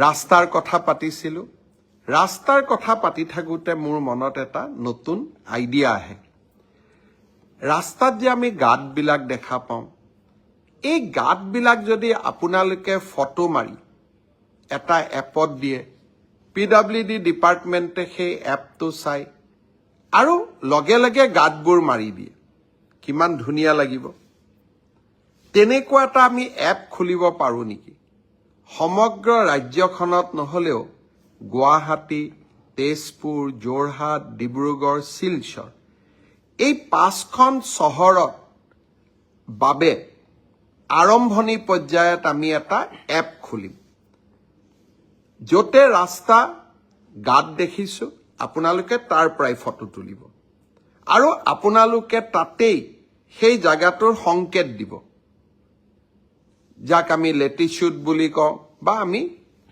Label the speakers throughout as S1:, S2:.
S1: ৰাস্তাৰ কথা পাতিছিলোঁ ৰাস্তাৰ কথা পাতি থাকোঁতে মোৰ মনত এটা নতুন আইডিয়া আহে ৰাস্তাত যে আমি গাঁতবিলাক দেখা পাওঁ এই গাঁতবিলাক যদি আপোনালোকে ফটো মাৰি এটা এপত দিয়ে PWD ডিপাৰ্টমেণ্টে সেই এপটো চাই আৰু লগে লগে গাঁতবোৰ মাৰি দিয়ে কিমান ধুনীয়া লাগিব তেনেকুৱা এটা আমি এপ খুলিব পাৰোঁ নেকি সমগ্ৰ ৰাজ্যখনত নহলেও গুৱাহাটী তেজপুৰ যোৰহাট ডিব্ৰুগড় শিলচৰ এই 5খন চহৰত বাবে আৰম্ভণি পৰ্যায়ত আমি এটা এপ খুলিম যতে ৰাস্তা গাঁত দেখিছোঁ আপোনালোকে তাৰ পৰাই ফটো তুলিব আৰু আপোনালোকে তাতেই সেই জায়গাটোৰ সংকেত দিব যাক আমি লেটিটিউড বুলি কওঁ বা আমি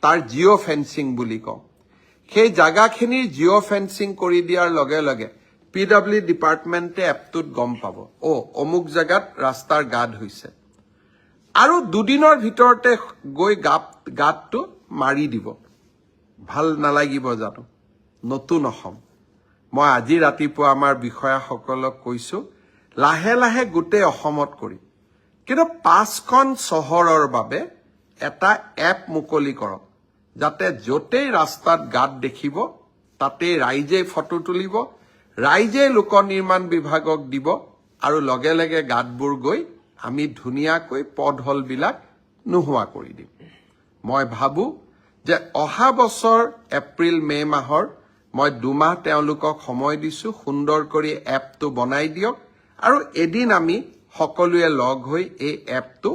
S1: তাৰ জিঅ' ফেন্সিং বুলি কওঁ সেই জায়গাখিনিৰ জিঅ' ফেন্সিং কৰি দিয়াৰ লগে লগে PWD ডিপাৰ্টমেণ্টে এপটোত গম পাব অমুক জায়গাত ৰাস্তাৰ গাঁত হৈছে আৰু দুদিনৰ ভিতৰতে গৈ গাঁতটো মাৰি দিব ভাল নালাগিব জানো নতুন অসম মই আজি ৰাতিপুৱা আমাৰ বিষয়াসকলক কৈছো লাহে লাহে গোটেই অসমত কৰিম কিন্তু 5খন চহৰৰ বাবে এটা এপ মুকলি কৰক যাতে যতেই ৰাস্তাত গাঁত দেখিব তাতে ৰাইজে ফটো তুলিব ৰাইজে লোক নিৰ্মাণ বিভাগক দিব আৰু লগে লগে গাঁতবোৰ গৈ আমি ধুনীয়াকৈ পথহলবিলাক নোহোৱা কৰি দিম মই ভাবো যে অহা বছৰ এপ্ৰিল মে মাহৰ মই 2 মাহ তেওঁলোকক সময় দিছো সুন্দৰ কৰি এপটো বনাই দিয়ক আৰু এদিন আমি সকলোৱে লগ হৈ এই এপটো